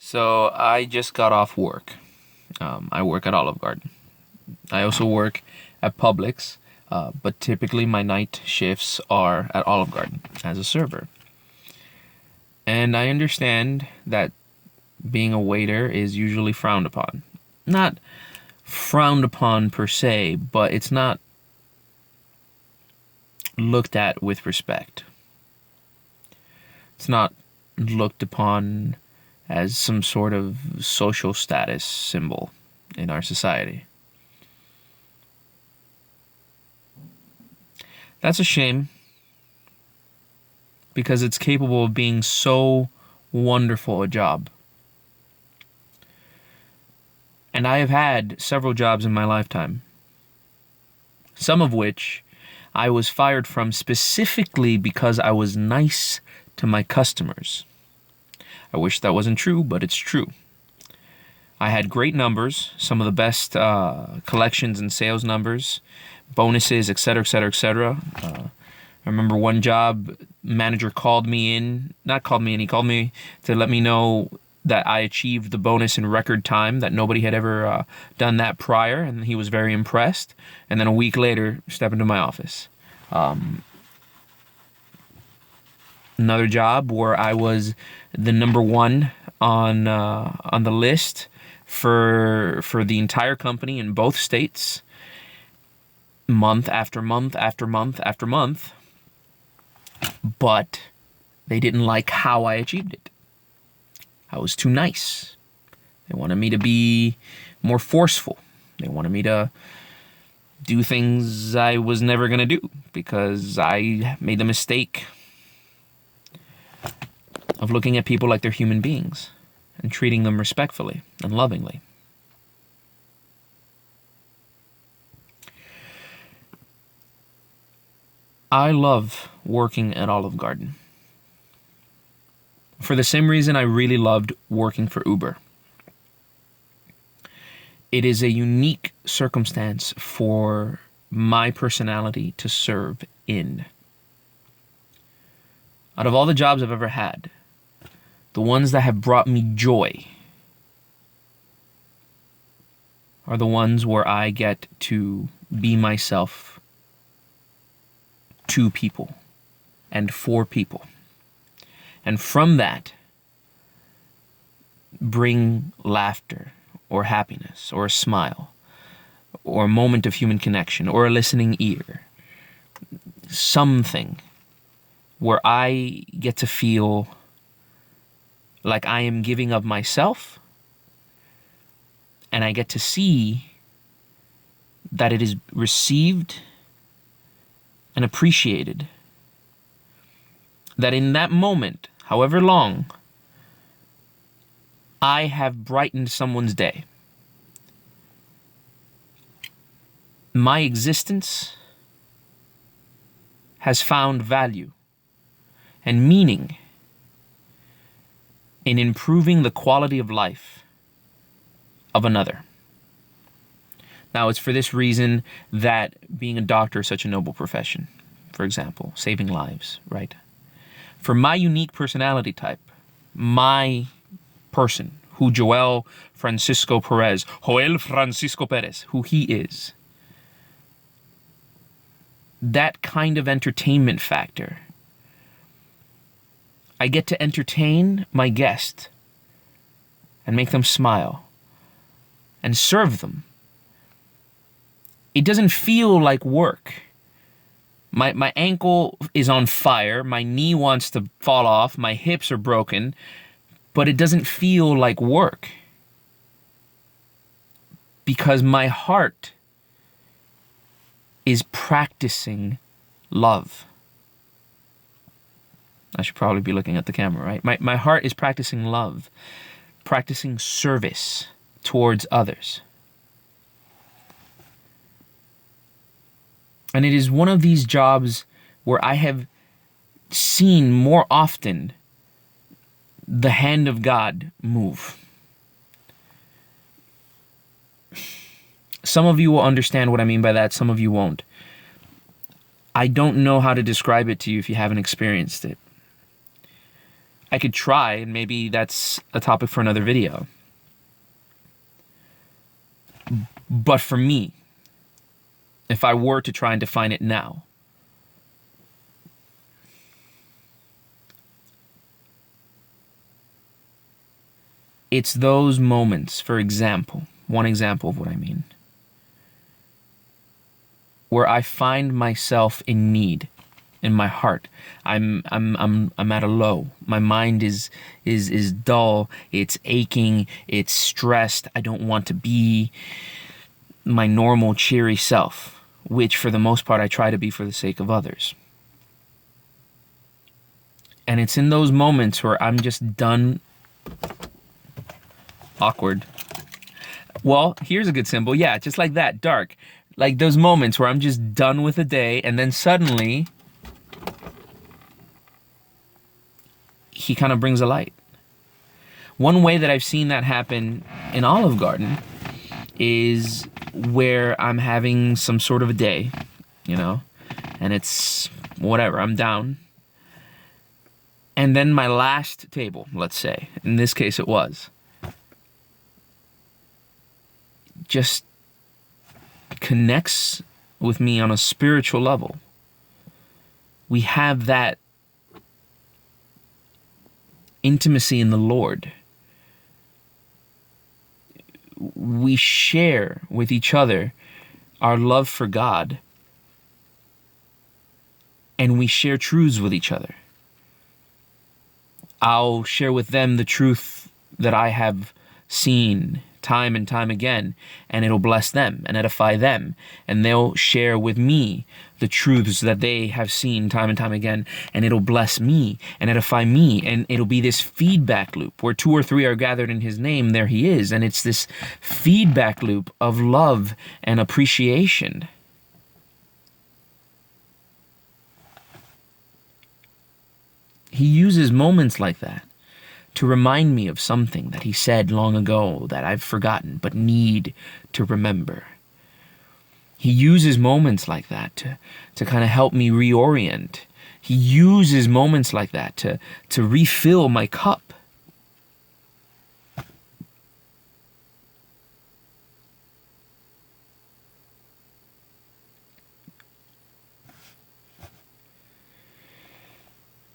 So I just got off work. I work at Olive Garden. I also work at Publix, but typically my night shifts are at Olive Garden as a server. And I understand that being a waiter is usually frowned upon. Not frowned upon per se, but it's not looked at with respect. It's not looked upon as some sort of social status symbol in our society. That's a shame because it's capable of being so wonderful a job. And I have had several jobs in my lifetime, some of which I was fired from specifically because I was nice to my customers. I wish that wasn't true, but it's true. I had great numbers, some of the best collections and sales numbers, bonuses, etc., etc., etc. I remember one job, manager called me in, not called me in, he called me to let me know that I achieved the bonus in record time, that nobody had ever done that prior, and he was very impressed. And then a week later, step into my office. Another job where I was the number one on the list for the entire company in both states, month after month after month after month, but they didn't like how I achieved it. I was too nice. They wanted me to be more forceful. They wanted me to do things I was never going to do because I made the mistake of looking at people like they're human beings and treating them respectfully and lovingly. I love working at Olive Garden for the same reason I really loved working for Uber. It is a unique circumstance for my personality to serve in. Out of all the jobs I've ever had, the ones that have brought me joy are the ones where I get to be myself to people and for people. And from that, bring laughter or happiness or a smile or a moment of human connection or a listening ear. Something where I get to feel like I am giving of myself, and I get to see that it is received and appreciated. That in that moment, however long, I have brightened someone's day. My existence has found value and meaning in improving the quality of life of another. Now, it's for this reason that being a doctor is such a noble profession. For example, saving lives, right? For my unique personality type, my person, who Joel Francisco Perez, Joel Francisco Perez, who he is, that kind of entertainment factor, I get to entertain my guest and make them smile and serve them. It doesn't feel like work. My ankle is on fire, my knee wants to fall off, my hips are broken, but it doesn't feel like work. Because my heart is practicing love. I should probably be looking at the camera, right? My heart is practicing love, practicing service towards others. And it is one of these jobs where I have seen more often the hand of God move. Some of you will understand what I mean by that, some of you won't. I don't know how to describe it to you if you haven't experienced it. I could try, and maybe that's a topic for another video. But for me, if I were to try and define it now, it's those moments, for example, one example of what I mean, where I find myself in need in my heart. I'm at a low. My mind is dull. It's aching. It's stressed. I don't want to be my normal cheery self, which for the most part I try to be for the sake of others. And it's in those moments where I'm just done. Awkward. Well, here's a good symbol. Yeah, just like that, dark. Like those moments where I'm just done with the day, and then suddenly he kind of brings a light. One way that I've seen that happen in Olive Garden is where I'm having some sort of a day, you know, and it's whatever, I'm down. And then my last table, let's say, in this case it was, just connects with me on a spiritual level. We have that intimacy in the Lord. We share with each other our love for God, and we share truths with each other. I'll share with them the truth that I have seen time and time again, and it'll bless them and edify them, and they'll share with me the truths that they have seen time and time again, and it'll bless me and edify me, and it'll be this feedback loop where 2 or 3 are gathered in his name, there he is, and it's this feedback loop of love and appreciation. He uses moments like that to remind me of something that he said long ago that I've forgotten but need to remember. He uses moments like that to kind of help me reorient. He uses moments like that to refill my cup.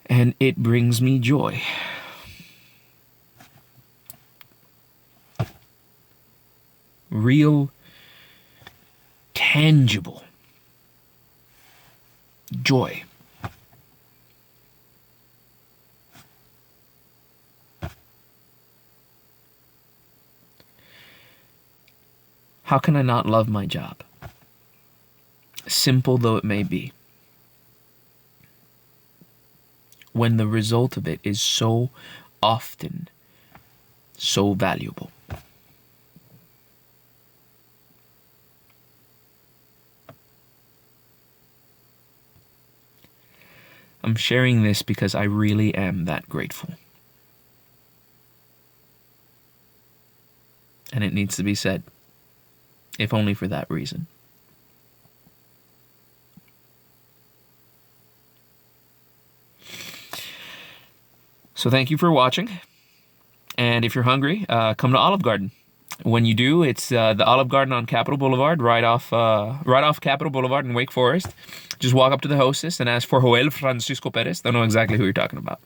And it brings me joy. Real, tangible joy. How can I not love my job? Simple though it may be, when the result of it is so often so valuable. I'm sharing this because I really am that grateful. And it needs to be said, if only for that reason. So thank you for watching. And if you're hungry, come to Olive Garden. When you do, it's the Olive Garden on Capitol Boulevard, right off Capitol Boulevard in Wake Forest. Just walk up to the hostess and ask for Joel Francisco Perez. They'll know exactly who you're talking about.